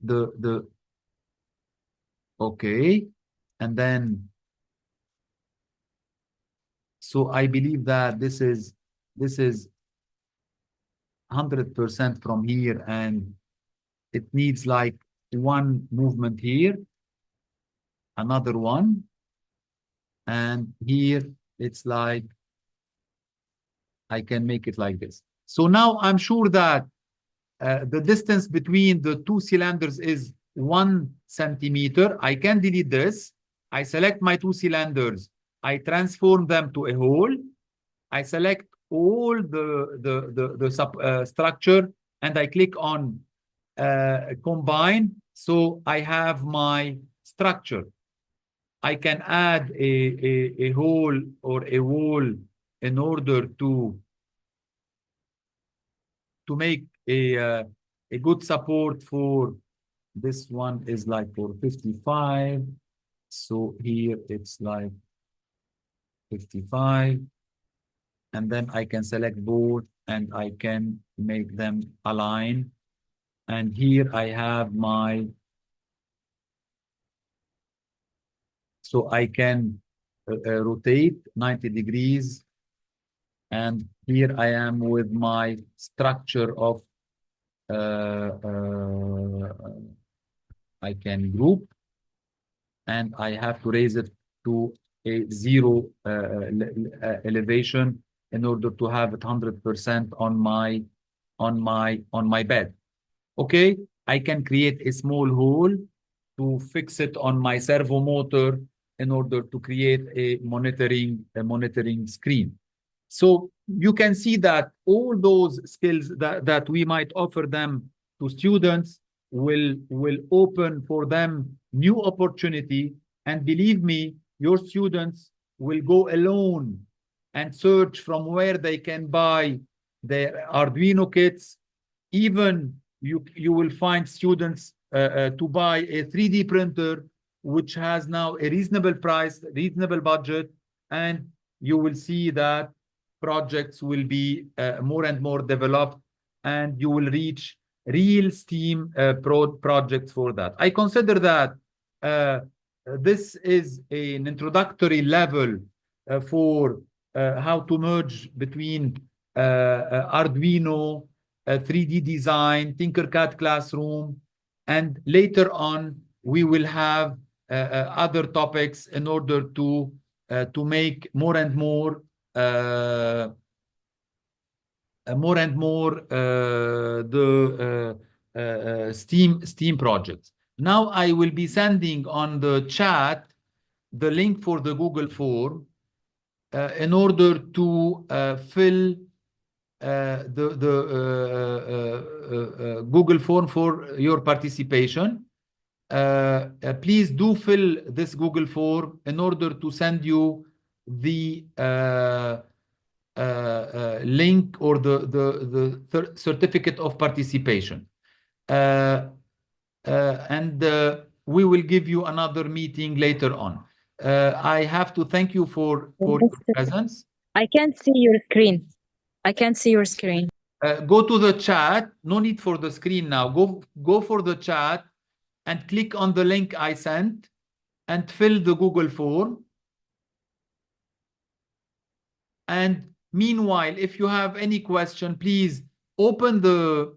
Speaker 1: the okay, and then so I believe that this is 100% from here, and it needs like one movement here, another one, and here it's like I can make it like this. So now I'm sure that the distance between the two cylinders is 1 centimeter. I can delete this. I select my two cylinders. I transform them to a hole. I select all the structure, and I click on combine. So I have my structure. I can add a hole or a wall in order to make a good support for this one is like for 55. So here it's like 55. And then I can select both and I can make them align. And here I have my, so I can rotate 90 degrees. And here I am with my structure of, I can group, and I have to raise it to a 0 elevation in order to have it 100% on my bed. Okay, I can create a small hole to fix it on my servo motor in order to create a monitoring screen. So you can see that all those skills that we might offer them to students will open for them new opportunity. And believe me, your students will go alone and search from where they can buy their Arduino kits. Even you will find students to buy a 3D printer, which has now a reasonable price, reasonable budget, and you will see that projects will be more and more developed, and you will reach real STEAM projects for that. I consider that this is an introductory level for how to merge between Arduino, 3D design, tinkercad classroom, and later on we will have other topics in order to make more and more the STEAM projects. Now I will be sending on the chat the link for the Google form in order to fill the Google form for your participation. Please do fill this Google form in order to send you the link or the certificate of participation. And we will give you another meeting later on. I have to thank you for your presence.
Speaker 6: I can't see your screen. I can't see your screen.
Speaker 1: Go to the chat. No need for the screen now. Go for the chat and click on the link I sent and fill the Google form. And meanwhile, if you have any question, please open your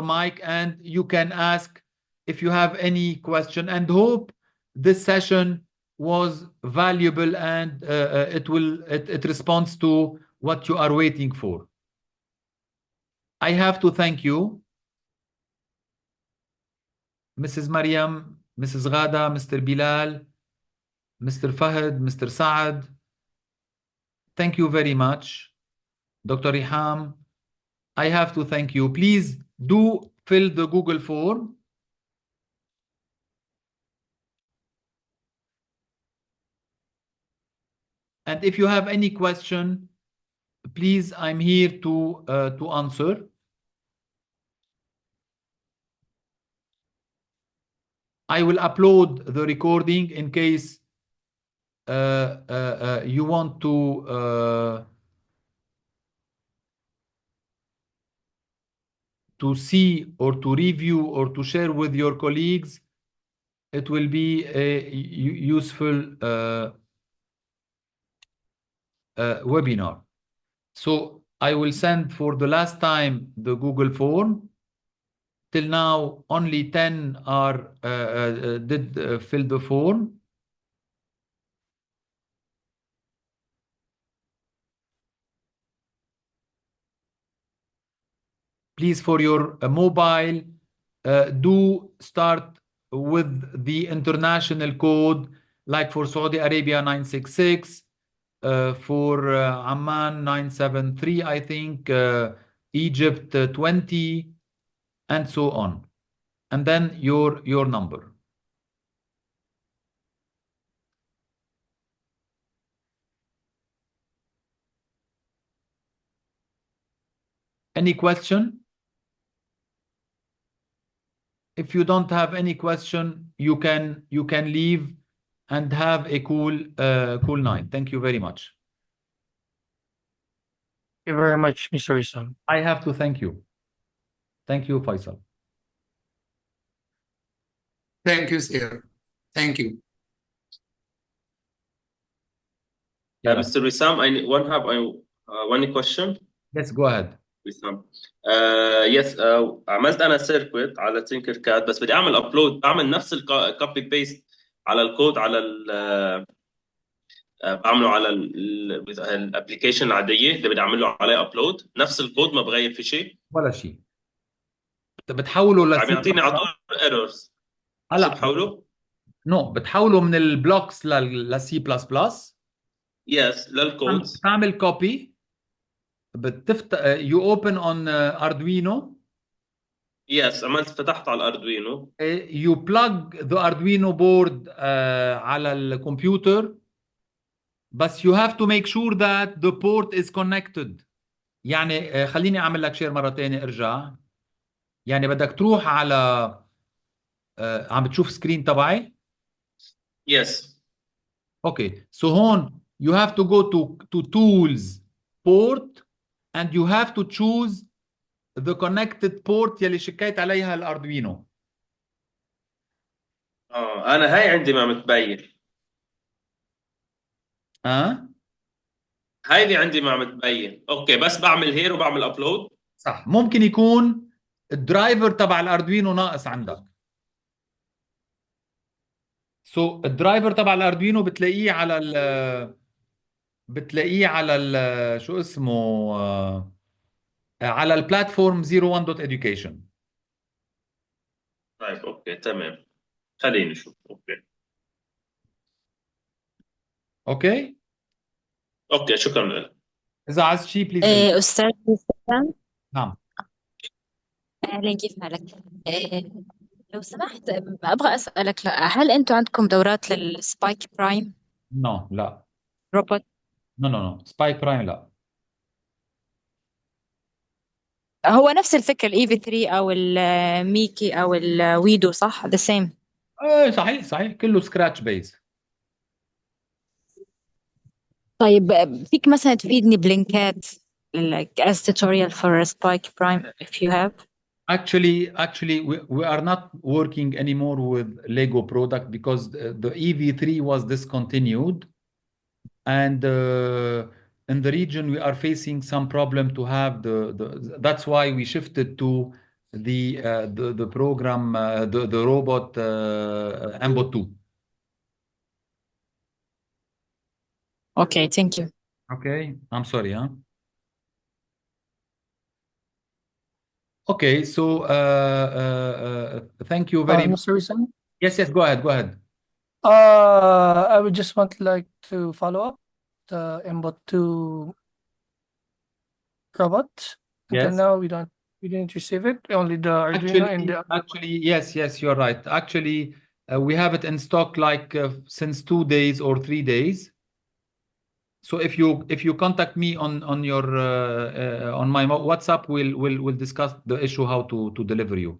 Speaker 1: mic and you can ask if you have any question. And hope this session was valuable and it responds to what you are waiting for. I have to thank you, Mrs. Mariam, Mrs. Ghada, Mr. Bilal, Mr. Fahad, Mr. Saad. Thank you very much. Dr. Iham, I have to thank you. Please do fill the Google form. And if you have any question, please, I'm here to answer. I will upload the recording in case you want to see or to review or to share with your colleagues. It will be a useful webinar. So I will send for the last time the Google form. Till now, only 10 are did fill the form. Please, for your mobile, do start with the international code, like for Saudi Arabia 966, for Amman 973, I think, Egypt 20, and so on. And then your number. Any question? If you don't have any question, you can leave and have a cool night. Thank you very much.
Speaker 2: Thank you very much, Mr. Wissam.
Speaker 1: I have to thank you. Thank you, Faisal.
Speaker 4: Thank you, sir. Thank you.
Speaker 5: Mr. Wissam, one question.
Speaker 1: Yes, go ahead.
Speaker 5: وسام يس عملت انا سيركويت على تينكر كاد بس بدي اعمل ابلود بعمل نفس الكوبي بيست على الكود على بعمله على الابلكيشن العاديه اللي بدي اعمل له عليه ابلود نفس الكود ما بغير في شيء
Speaker 1: ولا شيء. انت بتحوله
Speaker 5: عم يعطيني على طول ايرورز. شو بحوله؟
Speaker 1: نو بتحوله من البلوكس للسي بلس بلس.
Speaker 5: يس للكود.
Speaker 1: بتعمل كوبي بتفتح you open on Arduino.
Speaker 5: Yes, عملت فتحت على الأردوينو.
Speaker 1: You plug the Arduino board على الكمبيوتر بس you have to make sure that the port is connected. يعني خليني أعمل لك شير مرة تانية ارجع. يعني بدك تروح على عم بتشوف سكرين تبعي؟
Speaker 5: Yes.
Speaker 1: Okay, so هون you have to go to tools port and you have to choose the connected port يلي شكيت عليها الأردوينو.
Speaker 5: أنا هاي عندي ما متبين. هاي اللي عندي ما متبين. أوكي بس بعمل هير وبعمل أبلود.
Speaker 1: صح ممكن يكون الدرايفر تبع الاردوينو ناقص عندك. الدرايفر تبع الاردوينو بتلاقيه على شو اسمه، على البلاتفورم 01.education.
Speaker 5: طيب اوكي تمام، خليني نشوف. اوكي
Speaker 1: اوكي،
Speaker 5: اوكي شكرا لك.
Speaker 1: اذا عايز شيء بليز.
Speaker 6: أستاذ وسام،
Speaker 1: نعم.
Speaker 6: أهلا، كيف حالك؟ لو سمحت، أبغى أسألك، هل أنتوا عندكم دورات للسبايك برايم
Speaker 1: نو، لا.
Speaker 6: روبوت؟
Speaker 1: نو سبايك برايم لا.
Speaker 6: هو نفس الفكرة، الإي في 3 أو الميكي أو الويدو، صح؟ the same.
Speaker 1: ايه صحيح صحيح، كله سكراتش بيز.
Speaker 6: طيب، فيك مثلا تفيدني بلينكات like as tutorial for Spike Prime if you have.
Speaker 1: Actually, we are not working anymore with Lego product because the EV3 was discontinued, and in the region we are facing some problem to have that's why we shifted to the program, the robot, Mbot 2.
Speaker 6: Okay, thank you.
Speaker 1: Okay, I'm sorry, huh? Okay, so thank you very much.
Speaker 2: Mr. Wissam,
Speaker 1: Yes, go ahead, go ahead.
Speaker 2: I would just want like to follow up the Mbot 2 robot. Until
Speaker 1: Yes.
Speaker 2: now, we didn't receive it. Only the Arduino and the
Speaker 1: Actually, yes, you're right. Actually, we have it in stock like since 2 days or 3 days. So if you contact me on your on my WhatsApp, we'll discuss the issue how to deliver you.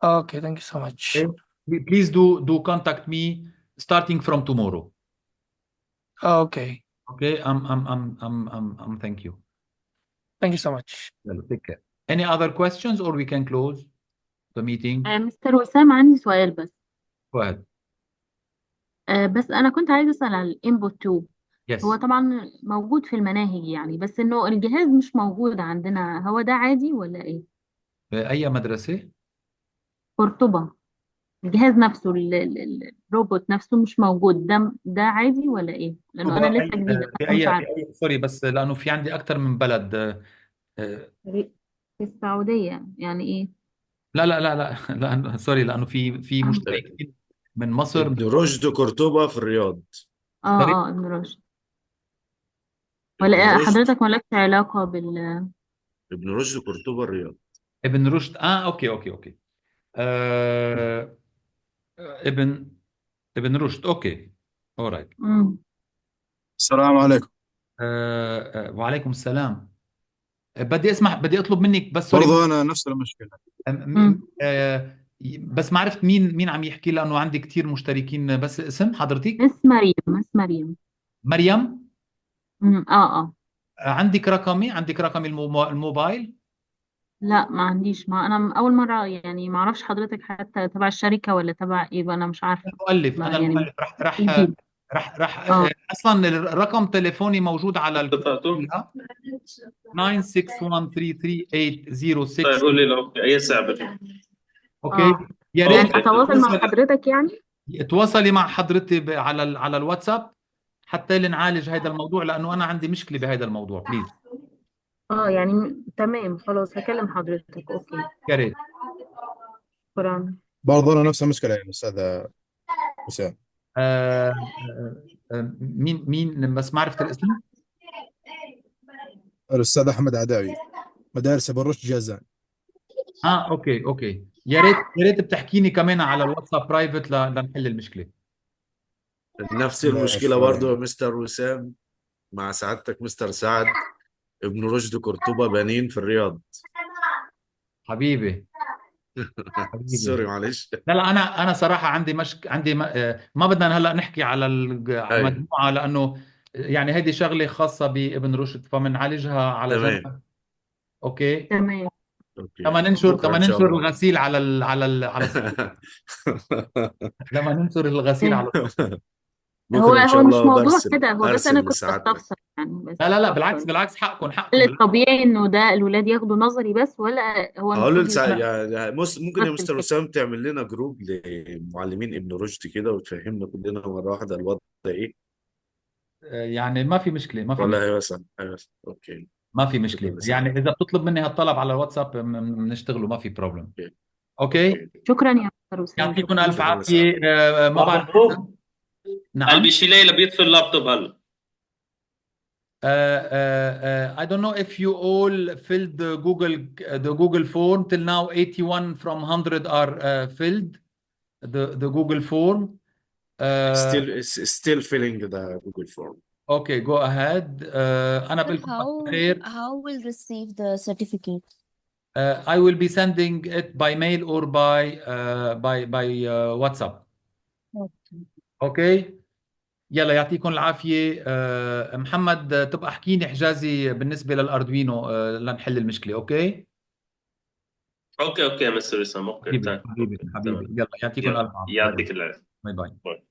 Speaker 2: Okay, thank you so much.
Speaker 1: Okay? Please do contact me starting from tomorrow.
Speaker 2: Okay,
Speaker 1: Okay. Thank you.
Speaker 2: thank you so much.
Speaker 1: Well, take care. Any other questions or we can close the meeting?
Speaker 7: مستر وسام، عندي سؤال بس.
Speaker 1: Go ahead.
Speaker 7: بس أنا كنت عايزة أسأل على الانبوت 2.
Speaker 1: Yes.
Speaker 7: هو طبعا موجود في المناهج يعني، بس إنه الجهاز مش موجود عندنا، هو ده عادي ولا إيه؟
Speaker 1: أي مدرسة؟
Speaker 7: قرطبة. الجهاز نفسه الروبوت نفسه مش موجود، ده عادي ولا إيه؟ لأنه أنا لسه جديدة
Speaker 1: في
Speaker 7: فأنا مش
Speaker 1: اي
Speaker 7: عارفة.
Speaker 1: سوري، بس لانه في عندي اكثر من بلد.
Speaker 7: في السعودية يعني إيه؟
Speaker 1: لا لا سوري، لانه في مشتركين من مصر.
Speaker 8: ابن رشد قرطبة في الرياض.
Speaker 1: طريق
Speaker 7: ابن رشد. ولا
Speaker 8: ابن
Speaker 7: إيه
Speaker 8: رشد
Speaker 7: حضرتك مالكش علاقة
Speaker 8: ابن رشد قرطبة الرياض.
Speaker 1: ابن رشد. اوكي. آه ابن رشد. اوكي. اورايت.
Speaker 9: السلام عليكم.
Speaker 1: وعليكم السلام. بدي اطلب منك بس سوري.
Speaker 9: برضو أنا نفس المشكلة.
Speaker 1: بس ما عرفت مين عم يحكي، لانه عندي كثير مشتركين. بس اسم حضرتك؟
Speaker 7: اسم مريم.
Speaker 1: مريم.
Speaker 7: اه.
Speaker 1: عندك رقمي الموبايل؟
Speaker 7: لا، ما عنديش. ما انا اول مره يعني، ما اعرفش حضرتك حتى تبع الشركه ولا تبع ايه، وانا مش عارفه.
Speaker 1: انا
Speaker 7: يعني
Speaker 1: المؤلف
Speaker 7: جديد.
Speaker 1: راح
Speaker 7: اه.
Speaker 1: اصلا الرقم تليفوني موجود على
Speaker 5: اتفقتوا؟
Speaker 1: 96133806.
Speaker 5: طيب قول لي لو اي ساعه.
Speaker 1: اوكي. يا
Speaker 7: يعني
Speaker 1: ريت
Speaker 7: اتواصل مع حضرتك يعني.
Speaker 1: تواصلي مع حضرتي على الواتساب حتى نعالج هذا الموضوع، لانه انا عندي مشكله بهذا الموضوع. بليز.
Speaker 7: يعني تمام، خلاص هكلم حضرتك. اوكي.
Speaker 1: يا ريت.
Speaker 7: شكرا.
Speaker 9: برضو أنا نفس المشكلة يا أستاذ وسام.
Speaker 1: مين بس ما عرفت الاسم؟
Speaker 9: الأستاذ أحمد عداوي، مدارس أبو الرشد جازان.
Speaker 1: اوكي. يا ريت بتحكيني كمان على الواتساب برايفت لنحل المشكله.
Speaker 8: نفس
Speaker 9: ماشي
Speaker 8: المشكلة برضو يا
Speaker 9: تمام.
Speaker 8: مستر وسام، مع سعادتك مستر سعد. ابن رشد قرطبة بنين في الرياض.
Speaker 1: حبيبي.
Speaker 8: سوري معلش.
Speaker 1: لا انا صراحه عندي عندي ما بدنا هلا نحكي على على
Speaker 8: ايوه
Speaker 1: المجموعه، لانه يعني هذه شغله خاصه بابن رشد فبنعالجها على
Speaker 8: تمام.
Speaker 1: جنب. اوكي.
Speaker 7: تمام.
Speaker 8: اوكي
Speaker 1: لما ننشر
Speaker 8: بكرة ان شاء الله.
Speaker 1: الغسيل على السطح. لما ننشر الغسيل على السطح.
Speaker 7: هو
Speaker 8: بكره ان شاء
Speaker 7: هو مش
Speaker 8: الله
Speaker 7: موضوع
Speaker 8: برسل
Speaker 7: كده، هو بس
Speaker 8: ارسل
Speaker 7: انا كنت
Speaker 8: لسعادتك.
Speaker 7: بستفسر يعني، بس
Speaker 1: لا لا لا، بالعكس
Speaker 7: بستفسر.
Speaker 1: بالعكس، حقكم
Speaker 7: هل
Speaker 1: حقكم بالعكس.
Speaker 7: الطبيعي انه ده الولاد ياخدوا نظري بس، ولا هو
Speaker 8: اقول له
Speaker 7: المفروض يبقى
Speaker 8: ممكن يا
Speaker 7: بس
Speaker 8: مستر
Speaker 7: الفكرة؟
Speaker 8: وسام تعمل لنا جروب لمعلمين ابن رشد كده وتفهمنا كلنا مره واحده الوضع ايه؟
Speaker 1: يعني ما في مشكله، ما في
Speaker 8: ولا
Speaker 1: مشكله،
Speaker 8: هي مثلا اوكي.
Speaker 1: ما في
Speaker 8: شكرا
Speaker 1: مشكله. يعني
Speaker 8: لسعادتك.
Speaker 1: اذا بتطلب مني هالطلب على الواتساب بنشتغله، ما في بروبلم.
Speaker 8: اوكي
Speaker 1: اوكي،
Speaker 8: اوكي
Speaker 7: شكرا يا مستر وسام،
Speaker 1: يعطيكم
Speaker 7: شكرا.
Speaker 1: الف
Speaker 8: شكرا
Speaker 1: عافيه.
Speaker 8: لسعادتك.
Speaker 1: ما بعرف. نعم.
Speaker 5: قلبي شي ليلى بيطفي اللابتوب هلا.
Speaker 1: I don't know if you all filled the Google form till now. 81 from 100 are filled the Google form.
Speaker 8: Still filling the Google form.
Speaker 1: Okay, go ahead. أنا بقول لكم خير.
Speaker 10: How will receive the certificate?
Speaker 1: I will be sending it by mail or by WhatsApp.
Speaker 10: Okay.
Speaker 1: Okay. يلا يعطيكم العافية. محمد، تبقى احكيني حجازي بالنسبة للأردوينو لنحل المشكلة. اوكي
Speaker 5: اوكي يا مستر وسام، اوكي
Speaker 1: حبيبي
Speaker 5: تمام،
Speaker 1: حبيبي
Speaker 5: اوكي
Speaker 1: حبيبي،
Speaker 5: تمام.
Speaker 1: يلا يعطيكم
Speaker 5: يلا
Speaker 1: الف عافية. باي باي.
Speaker 5: يعطيك العافيه.
Speaker 1: باي باي.
Speaker 5: باي.